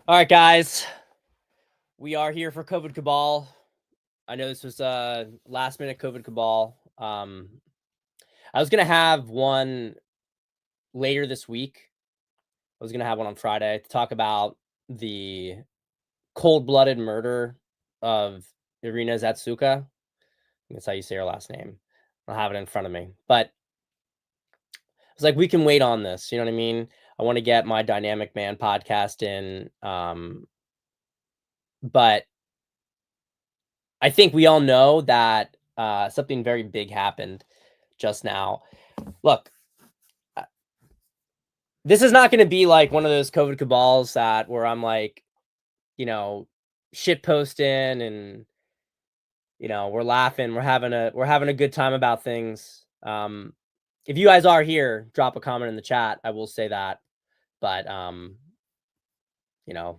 All right, guys, we are here for COVID Cabal. I know this was a last minute COVID Cabal. I was gonna have one later this week. I was gonna have one on Friday to talk about the cold-blooded murder of Irina Zatsuka. That's how you say her last name. I'll have it in front of me, but I was like, we can wait on this. You know what I mean? I want to get my Dynamic Man podcast in, but I think we all know that something very big happened just now. Look, uh, this is not going to be like one of those COVID cabals that where I'm like, you know, shit posting and we're laughing, we're having a good time about things. If you guys are here, drop a comment in the chat. I will say that, but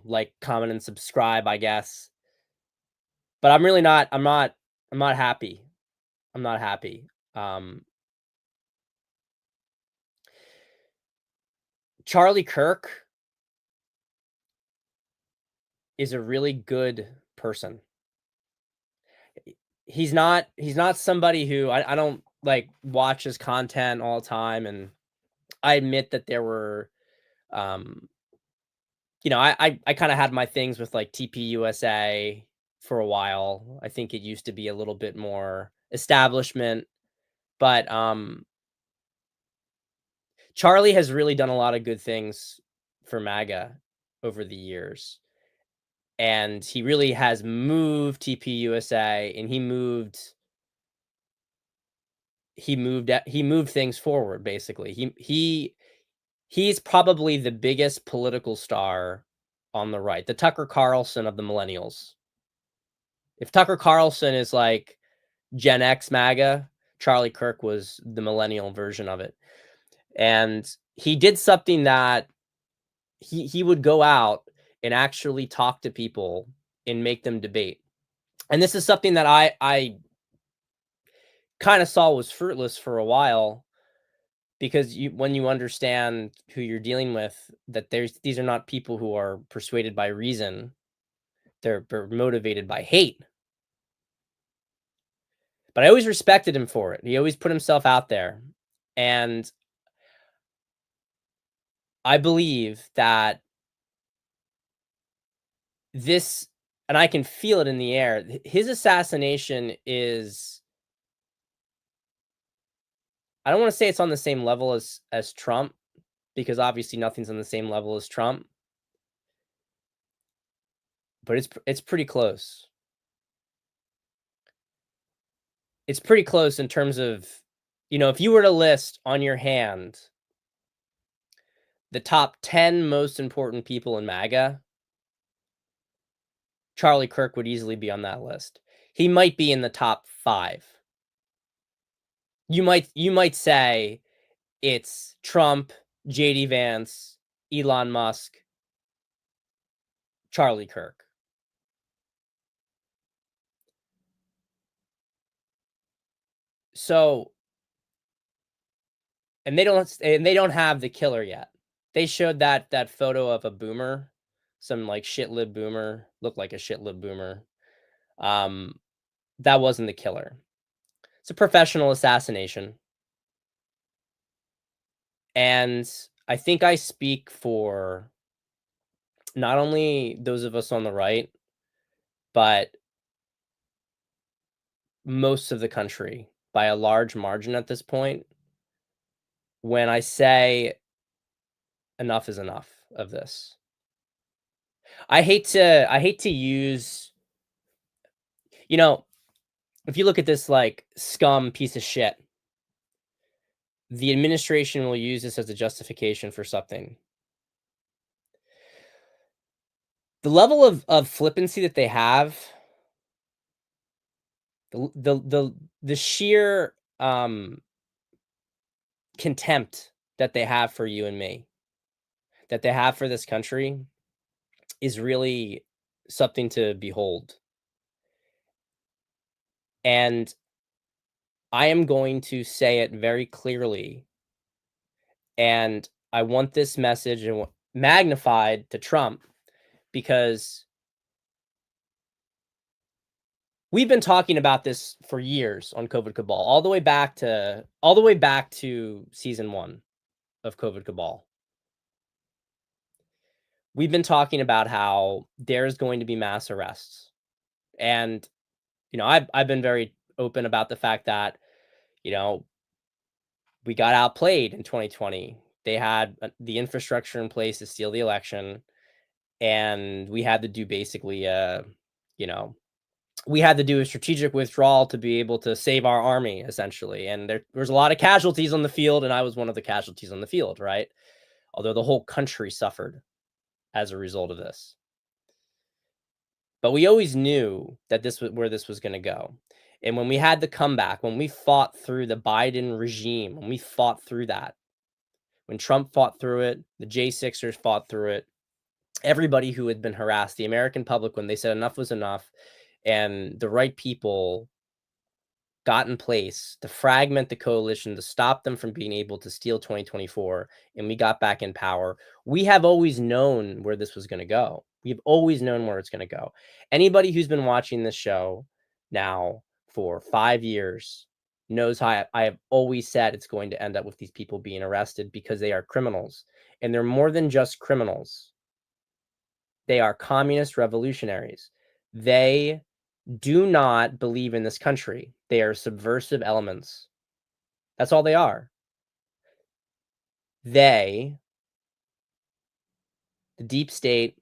like, comment, and subscribe, I guess. But I'm really not. I'm not happy. I'm not happy. Charlie Kirk is a really good person. He's not somebody who I don't like watch his content all the time, and I admit that there were I kind of had my things with like TPUSA for a while. I think it used to be a little bit more establishment, but Charlie has really done a lot of good things for MAGA over the years. And he really has moved TPUSA, and he moved things forward, basically. He's probably the biggest political star on the right, the Tucker Carlson of the millennials. If Tucker Carlson is like Gen X MAGA, Charlie Kirk was the millennial version of it. And he did something that he would go out and actually talk to people and make them debate. And this is something that I kind of saw was fruitless for a while, because when you understand who you're dealing with, that these are not people who are persuaded by reason. They're motivated by hate. But I always respected him for it. He always put himself out there. And I believe that this, and I can feel it in the air, his assassination is, I don't want to say it's on the same level as Trump, because obviously nothing's on the same level as Trump, but it's pretty close. It's pretty close in terms of, if you were to list on your hand the top 10 most important people in MAGA, Charlie Kirk would easily be on that list. He might be in the top 5. You might say it's Trump, JD Vance, Elon Musk, Charlie Kirk. So, and they don't have the killer yet. They showed that photo of a boomer, some like shit-lib boomer, looked like a shit-lib boomer. That wasn't the killer. It's a professional assassination. And I think I speak for not only those of us on the right, but most of the country by a large margin at this point, when I say enough is enough of this. I hate to use, if you look at this like scum piece of shit, the administration will use this as a justification for something. The level of flippancy that they have, the sheer contempt that they have for you and me, that they have for this country, is really something to behold. And I am going to say it very clearly, and I want this message magnified to Trump, because we've been talking about this for years on COVID Cabal, all the way back to season 1 of COVID Cabal. We've been talking about how there's going to be mass arrests. And, I've been very open about the fact that, you know, we got outplayed in 2020. They had the infrastructure in place to steal the election, and we had to do basically, you know, we had to do a strategic withdrawal to be able to save our army, essentially. And there was a lot of casualties on the field, and I was one of the casualties on the field, right? Although the whole country suffered as a result of this. But we always knew that this was where this was going to go. And when we had the comeback, when we fought through the Biden regime, when we fought through that, when Trump fought through it, the J6ers fought through it, everybody who had been harassed, the American public, when they said enough was enough, and the right people got in place to fragment the coalition, to stop them from being able to steal 2024, and we got back in power, we have always known where this was going to go. We've always known where it's going to go. Anybody who's been watching this show now for 5 years knows how I have always said it's going to end up with these people being arrested because they are criminals. And they're more than just criminals. They are communist revolutionaries. They do not believe in this country. They are subversive elements. That's all they are. They, the deep state,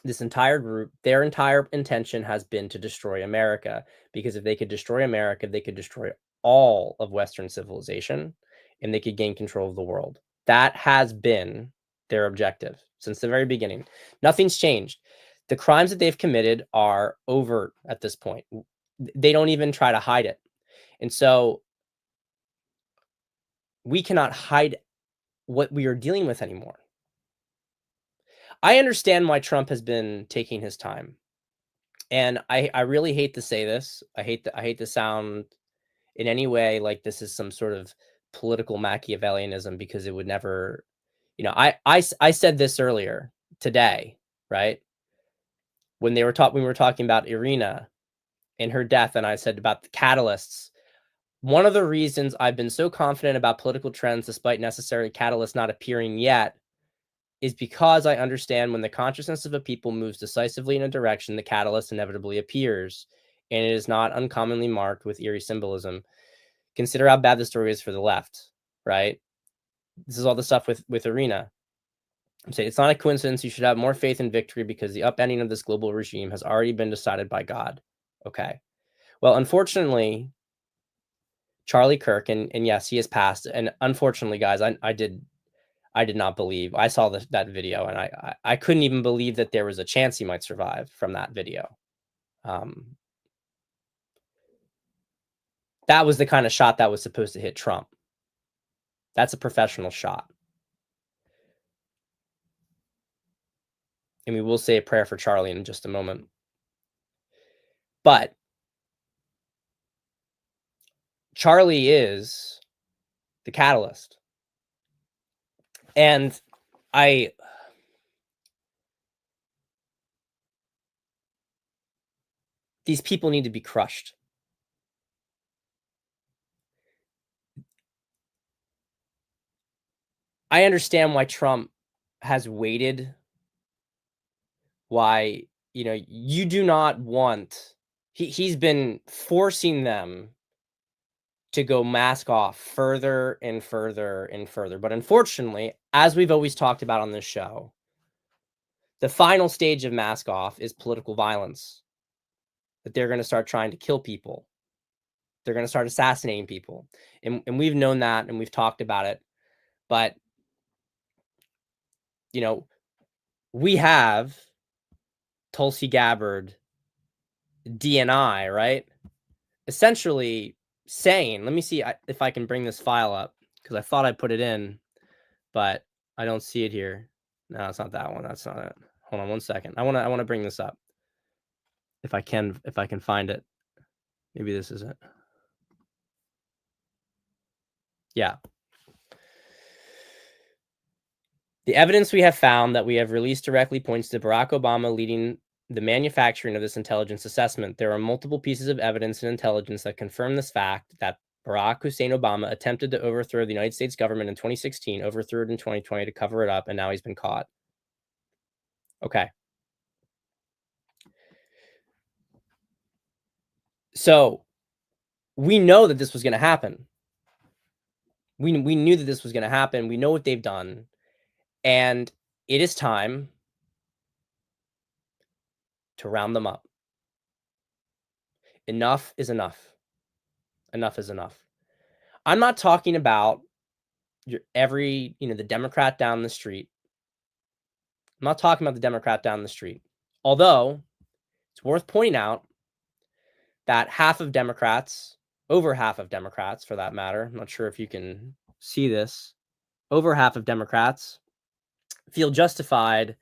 this entire group, their entire intention has been to destroy America, because if they could destroy America, they could destroy all of Western civilization, and they could gain control of the world. That has been their objective since the very beginning. Nothing's changed. The crimes that they've committed are overt at this point. They don't even try to hide it. And so we cannot hide what we are dealing with anymore. I understand why Trump has been taking his time. And I really hate to say this. I hate to sound in any way like this is some sort of political Machiavellianism, because it would never, I said this earlier today, right? When we were talking about Irina and her death, and I said about the catalysts. One of the reasons I've been so confident about political trends, despite necessary catalysts not appearing yet, is because I understand when the consciousness of a people moves decisively in a direction, the catalyst inevitably appears, and it is not uncommonly marked with eerie symbolism. Consider how bad the story is for the left, right? This is all the stuff with Irina. I'm saying it's not a coincidence. You should have more faith in victory because the upending of this global regime has already been decided by God. Okay. Well, unfortunately, Charlie Kirk, and yes, he has passed. And unfortunately, guys, I did not believe. I saw that video, and I couldn't even believe that there was a chance he might survive from that video. That was the kind of shot that was supposed to hit Trump. That's a professional shot. And we will say a prayer for Charlie in just a moment. But Charlie is the catalyst. And these people need to be crushed. I understand why Trump has waited. Why, you do not want, he's been forcing them to go mask off further and further and further. But unfortunately, as we've always talked about on this show, the final stage of mask off is political violence. That they're going to start trying to kill people. They're going to start assassinating people. And we've known that, and we've talked about it. But, we have Tulsi Gabbard, DNI, right? Essentially saying, let me see if I can bring this file up, because I thought I put it in, but I don't see it here. No, it's not that one. That's not it. Hold on one second. I want to bring this up. If I can find it. Maybe this is it. Yeah. The evidence we have found that we have released directly points to Barack Obama leading the manufacturing of this intelligence assessment. There are multiple pieces of evidence and intelligence that confirm this fact that Barack Hussein Obama attempted to overthrow the United States government in 2016, overthrew it in 2020 to cover it up, and now he's been caught. Okay. So we know that this was going to happen. We knew that this was going to happen. We know what they've done. And it is time to round them up. Enough is enough. Enough is enough. I'm not talking about the Democrat down the street. I'm not talking about the Democrat down the street. Although it's worth pointing out that half of Democrats, over half of Democrats for that matter, I'm not sure if you can see this, over half of Democrats feel justified,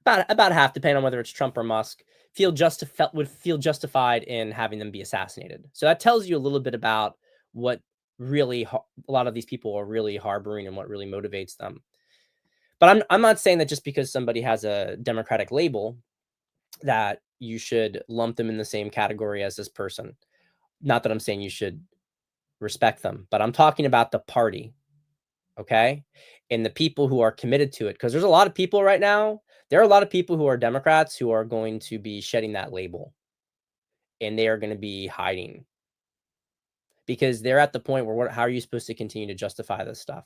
about half, depending on whether it's Trump or Musk, would feel justified in having them be assassinated. So that tells you a little bit about what really a lot of these people are really harboring and what really motivates them. But I'm not saying that just because somebody has a Democratic label that you should lump them in the same category as this person. Not that I'm saying you should respect them, but I'm talking about the party, okay? And the people who are committed to it, because there's a lot of people right now, there are a lot of people who are Democrats who are going to be shedding that label, and they are going to be hiding because they're at the point where how are you supposed to continue to justify this stuff?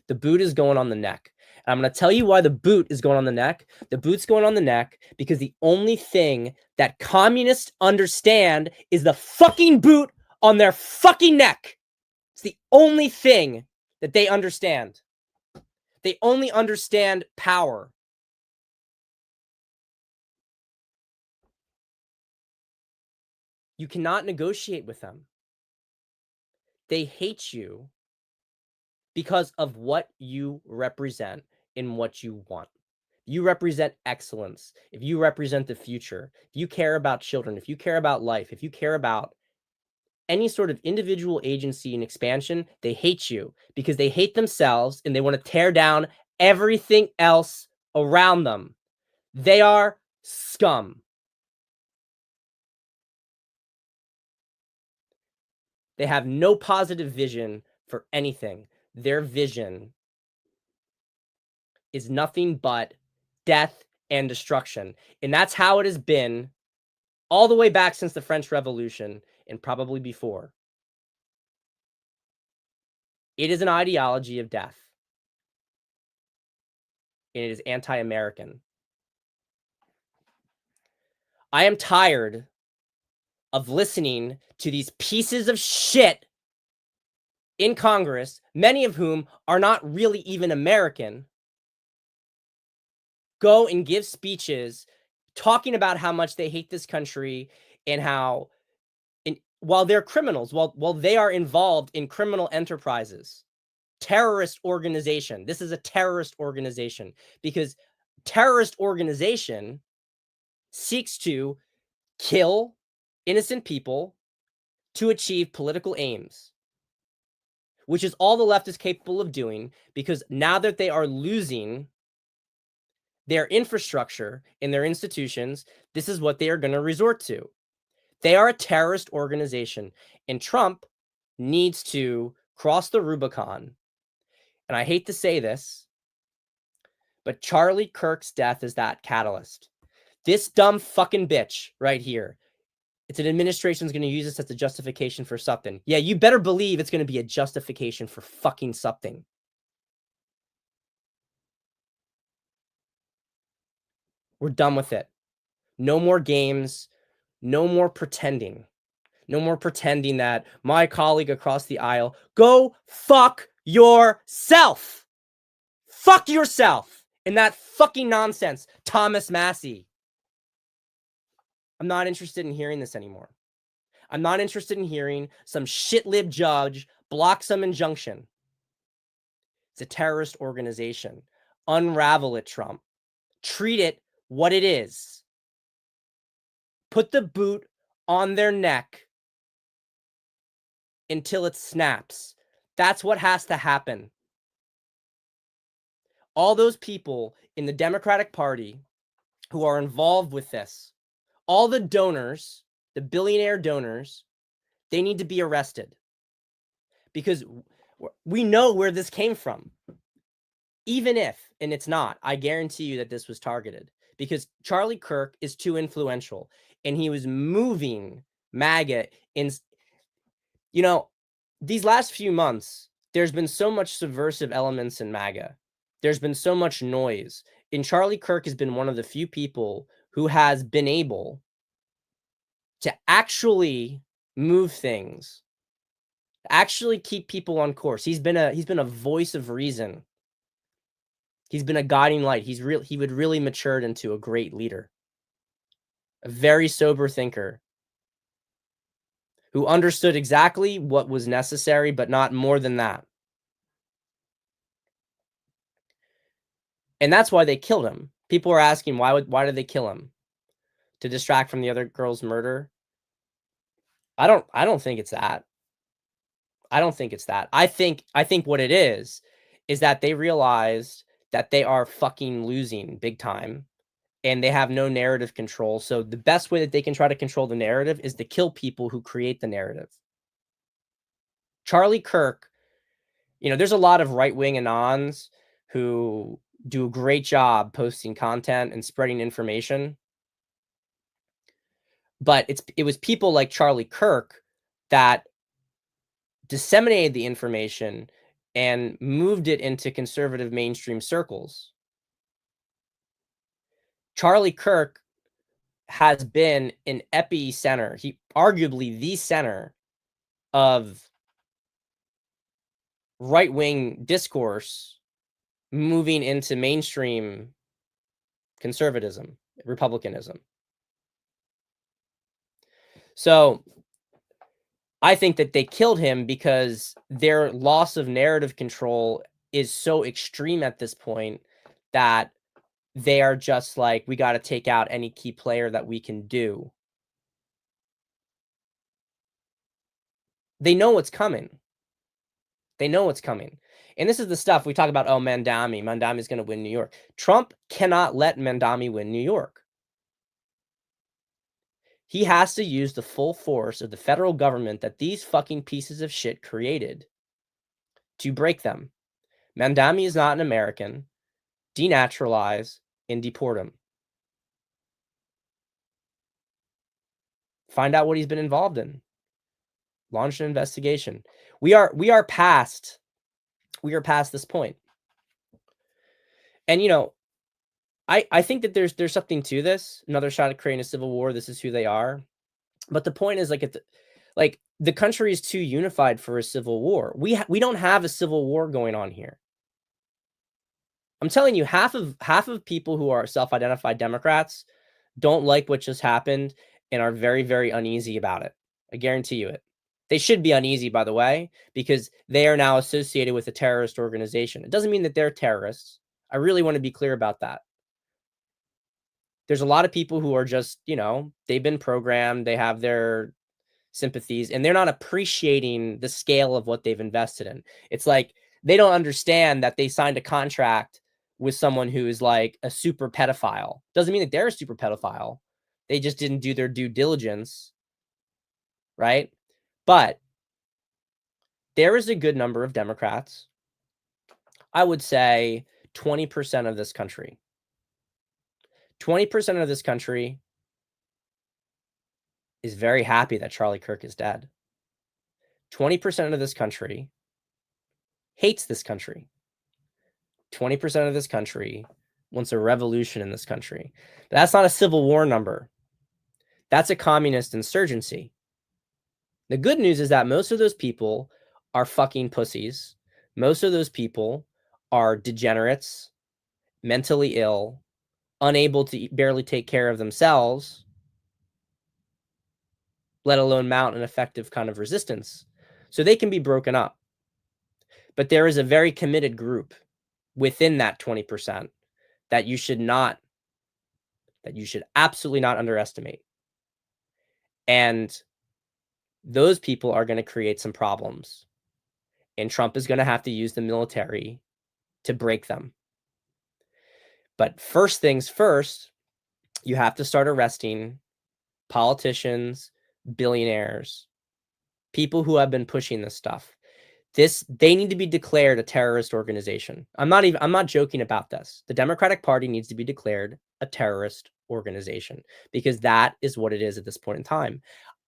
The boot is going on the neck. And I'm going to tell you why the boot is going on the neck. The boot's going on the neck because the only thing that communists understand is the fucking boot on their fucking neck. It's the only thing that they understand. They only understand power. You cannot negotiate with them. They hate you because of what you represent and what you want. You represent excellence. If you represent the future, if you care about children, if you care about life, if you care about any sort of individual agency and expansion, they hate you because they hate themselves and they want to tear down everything else around them. They are scum. They have no positive vision for anything. Their vision is nothing but death and destruction. And that's how it has been all the way back since the French Revolution and probably before. It is an ideology of death. And it is anti-American. I am tired of listening to these pieces of shit in Congress, many of whom are not really even American, go and give speeches talking about how much they hate this country and how, while they're criminals, while they are involved in criminal enterprises, terrorist organization. This is a terrorist organization because terrorist organization seeks to kill innocent people to achieve political aims, which is all the left is capable of doing because now that they are losing their infrastructure and their institutions, this is what they are going to resort to. They are a terrorist organization, and Trump needs to cross the Rubicon. And I hate to say this, but Charlie Kirk's death is that catalyst. This dumb fucking bitch right here. It's an administration's going to use this as a justification for something. Yeah, you better believe it's going to be a justification for fucking something. We're done with it. No more games. No more pretending. No more pretending that my colleague across the aisle, go fuck yourself. Fuck yourself. And that fucking nonsense, Thomas Massey. I'm not interested in hearing this anymore. I'm not interested in hearing some shit-lib judge block some injunction. It's a terrorist organization. Unravel it, Trump. Treat it what it is. Put the boot on their neck until it snaps. That's what has to happen. all those people in the Democratic Party who are involved with this, all the donors, the billionaire donors, they need to be arrested because we know where this came from. Even if, and it's not, I guarantee you that this was targeted because Charlie Kirk is too influential and he was moving MAGA in, these last few months, there's been so much subversive elements in MAGA. There's been so much noise. And Charlie Kirk has been one of the few people who has been able to actually move things, actually keep people on course. He's been a voice of reason. He's been a guiding light. He would really matured into a great leader, a very sober thinker who understood exactly what was necessary, but not more than that. And that's why they killed him. People are asking why did they kill him? To distract from the other girl's murder? I don't think it's that. I don't think it's that. I think what it is that they realized that they are fucking losing big time and they have no narrative control. So the best way that they can try to control the narrative is to kill people who create the narrative. Charlie Kirk, there's a lot of right-wing anons who do a great job posting content and spreading information. But it was people like Charlie Kirk that disseminated the information and moved it into conservative mainstream circles. Charlie Kirk has been an epicenter, arguably the center of right-wing discourse moving into mainstream conservatism, republicanism. So I think that they killed him because their loss of narrative control is so extreme at this point that they are just like, we got to take out any key player that we can do. They know what's coming. They know what's coming. And this is the stuff we talk about. Oh, Mandami is going to win New York. Trump cannot let Mandami win New York. He has to use the full force of the federal government that these fucking pieces of shit created to break them. Mandami is not an American. Denaturalize and deport him. Find out what he's been involved in. Launch an investigation. We are past this point. And I think that there's something to this. Another shot at creating a civil war. This is who they are. But the point is, the country is too unified for a civil war. We don't have a civil war going on here. I'm telling you, half of people who are self-identified Democrats don't like what just happened and are very, very uneasy about it. I guarantee you it. They should be uneasy, by the way, because they are now associated with a terrorist organization. It doesn't mean that they're terrorists. I really want to be clear about that. There's a lot of people who are just, they've been programmed, they have their sympathies, and they're not appreciating the scale of what they've invested in. It's like they don't understand that they signed a contract with someone who is like a super pedophile. Doesn't mean that they're a super pedophile. They just didn't do their due diligence, right? But there is a good number of Democrats. I would say 20% of this country. 20% of this country is very happy that Charlie Kirk is dead. 20% of this country hates this country. 20% of this country wants a revolution in this country. But that's not a civil war number. That's a communist insurgency. The good news is that most of those people are fucking pussies. Most of those people are degenerates, mentally ill, unable to barely take care of themselves, let alone mount an effective kind of resistance. So they can be broken up. But there is a very committed group within that 20% that you should absolutely not underestimate. And those people are going to create some problems. And Trump is going to have to use the military to break them. But first things first, you have to start arresting politicians, billionaires, people who have been pushing this stuff. They need to be declared a terrorist organization. I'm not joking about this. The Democratic Party needs to be declared a terrorist organization because that is what it is at this point in time.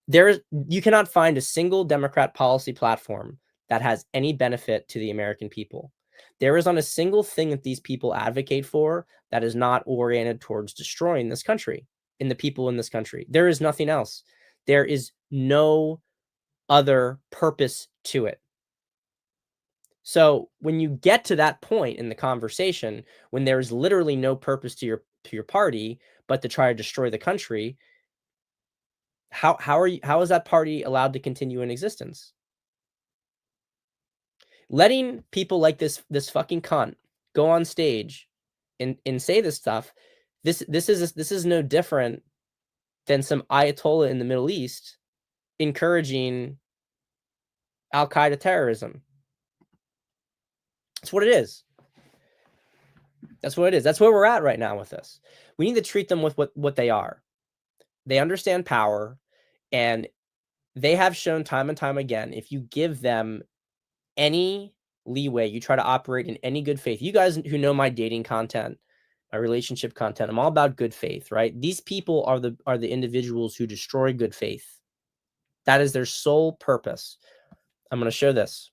You cannot find a single Democrat policy platform that has any benefit to the American people. There is not a single thing that these people advocate for that is not oriented towards destroying this country and the people in this country. There is nothing else. There is no other purpose to it. So when you get to that point in the conversation, when there is literally no purpose to your party but to try to destroy the country, how is that party allowed to continue in existence? Letting people like this fucking cunt go on stage and say this stuff, this is no different than some Ayatollah in the Middle East encouraging Al-Qaeda terrorism. That's what it is. That's what it is. That's where we're at right now with this. We need to treat them with what they are. They understand power, and they have shown time and time again, if you give them any leeway, you try to operate in any good faith. You guys who know my dating content, my relationship content, I'm all about good faith, right? These people are the individuals who destroy good faith. That is their sole purpose. I'm going to show this.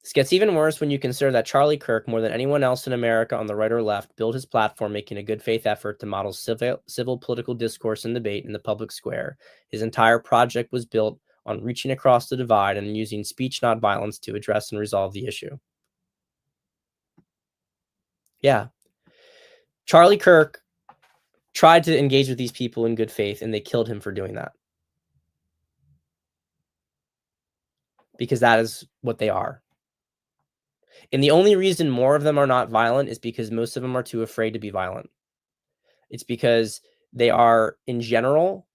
This gets even worse when you consider that Charlie Kirk, more than anyone else in America on the right or left, built his platform making a good faith effort to model civil political discourse and debate in the public square. His entire project was built on reaching across the divide and using speech, not violence, to address and resolve the issue. Yeah. Charlie Kirk tried to engage with these people in good faith, and they killed him for doing that. Because that is what they are. And the only reason more of them are not violent is because most of them are too afraid to be violent. It's because they are, in general,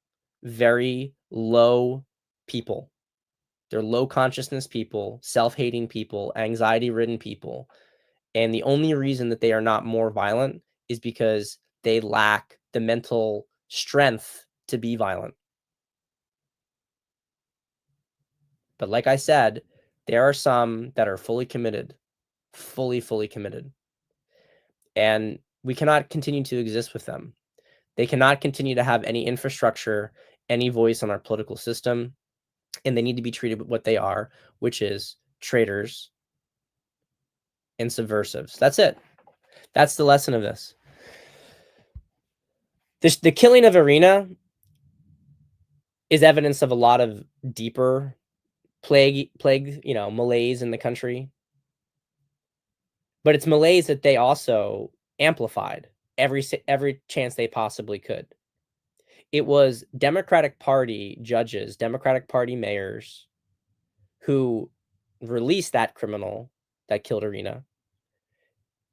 very low people. They're low consciousness people, self-hating people, anxiety-ridden people. And the only reason that they are not more violent is because they lack the mental strength to be violent. But like I said, there are some that are fully committed, fully committed. And we cannot continue to exist with them. They cannot continue to have any infrastructure, any voice on our political system, and they need to be treated with what they are, which is traitors and subversives. That's it. That's the lesson of this. The killing of Irina is evidence of a lot of deeper plague, malaise in the country. But it's malaise that they also amplified every chance they possibly could. It was Democratic Party judges, Democratic Party mayors who released that criminal that killed Irina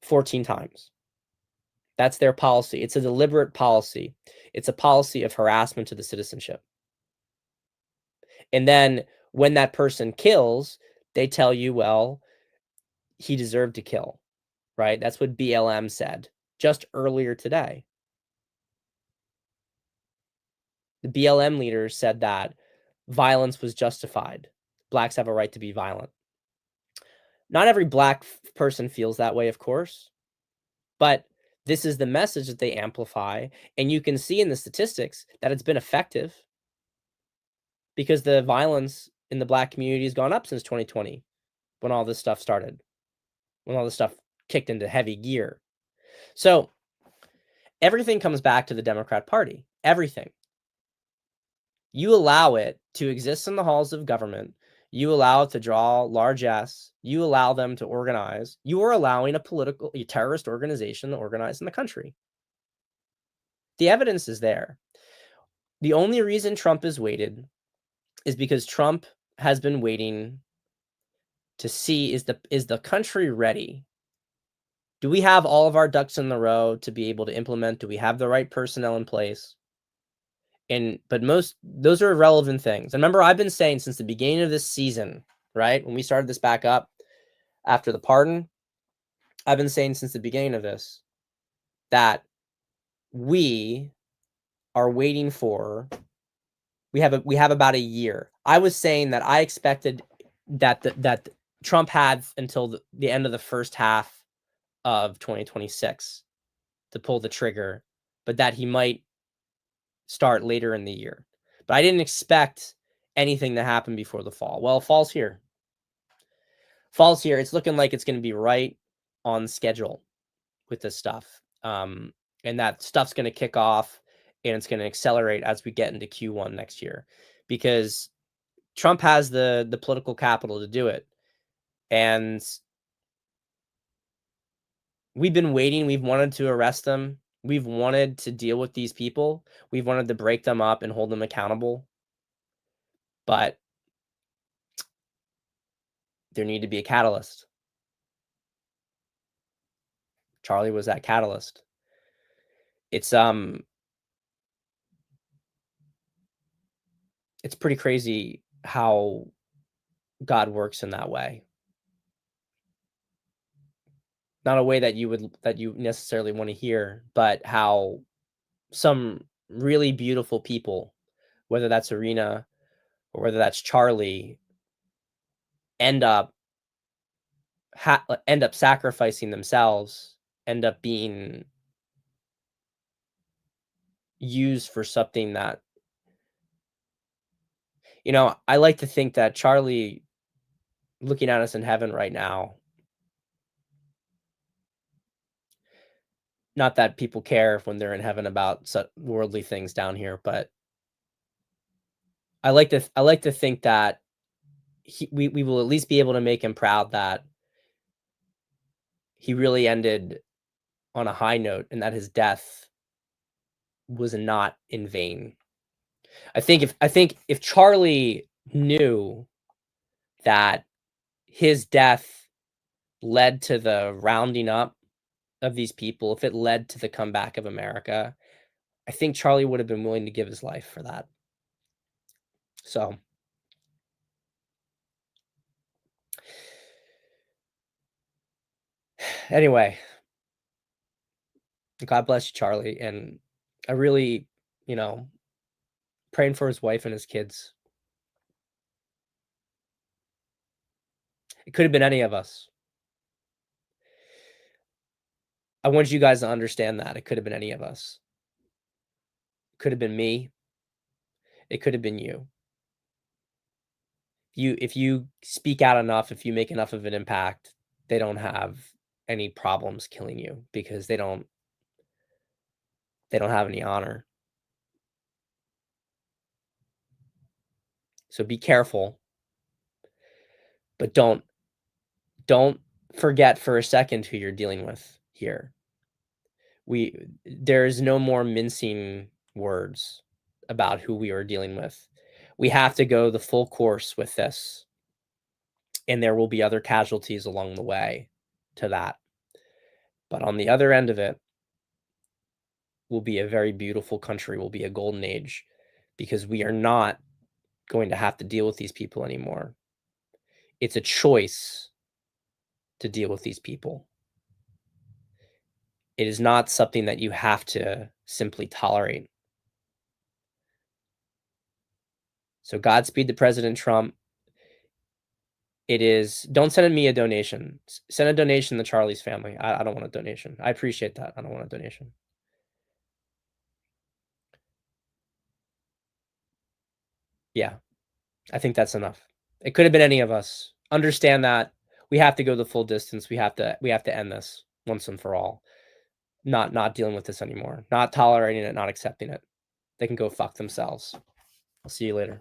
14 times. That's their policy. It's a deliberate policy. It's a policy of harassment to the citizenship. And then when that person kills, they tell you, well, he deserved to kill, right? That's what BLM said just earlier today. The BLM leaders said that violence was justified. Blacks have a right to be violent. Not every black person feels that way, of course, but this is the message that they amplify. And you can see in the statistics that it's been effective because the violence in the black community has gone up since 2020 when all this stuff started, when all this stuff kicked into heavy gear. So everything comes back to the Democrat Party. Everything. You allow it to exist in the halls of government. You allow it to draw largesse. You allow them to organize. You are allowing a terrorist organization to organize in the country. The evidence is there. The only reason Trump is waited is because Trump has been waiting to see, is the country ready? Do we have all of our ducks in the row to be able to implement? Do we have the right personnel in place? But those are irrelevant things. And remember, I've been saying since the beginning of this season, right? When we started this back up after the pardon, I've been saying since the beginning of this, that we are waiting for. We have about a year. I was saying that I expected that Trump had until the end of the first half of 2026 to pull the trigger, but that he might start later in the year. But I didn't expect anything to happen before the fall. Well, fall's here. Fall's here. It's looking like it's going to be right on schedule with this stuff. And that stuff's going to kick off and it's going to accelerate as we get into Q1 next year, because Trump has the political capital to do it. And we've been waiting. We've wanted to arrest them. We've wanted to deal with these people. We've wanted to break them up and hold them accountable. But there needed to be a catalyst. Charlie was that catalyst. It's pretty crazy how God works in that way. Not a way that you necessarily want to hear, but how some really beautiful people, whether that's Irina or whether that's Charlie, end up sacrificing themselves, end up being used for something that, I like to think that Charlie, looking at us in heaven right now, not that people care when they're in heaven about such worldly things down here, but I like to think that we will at least be able to make him proud that he really ended on a high note and that his death was not in vain. I think if Charlie knew that his death led to the rounding up of these people, if it led to the comeback of America, I think Charlie would have been willing to give his life for that. So anyway, God bless you, Charlie. And I really, praying for his wife and his kids. It could have been any of us. I want you guys to understand that. It could have been any of us. It could have been me. It could have been you. If you speak out enough, if you make enough of an impact, they don't have any problems killing you because they don't have any honor. So be careful, but don't forget for a second who you're dealing with here. There's no more mincing words about who we are dealing with. We have to go the full course with this, and there will be other casualties along the way to that. But on the other end of it will be a very beautiful country, will be a golden age, because we are not going to have to deal with these people anymore. It's a choice to deal with these people. It is not something that you have to simply tolerate. So Godspeed to President Trump. Don't send me a donation. Send a donation to Charlie's family. I don't want a donation. I appreciate that. I don't want a donation. Yeah, I think that's enough. It could have been any of us. Understand that we have to go the full distance. We have to end this once and for all. Not dealing with this anymore. Not tolerating it, not accepting it. They can go fuck themselves. I'll see you later.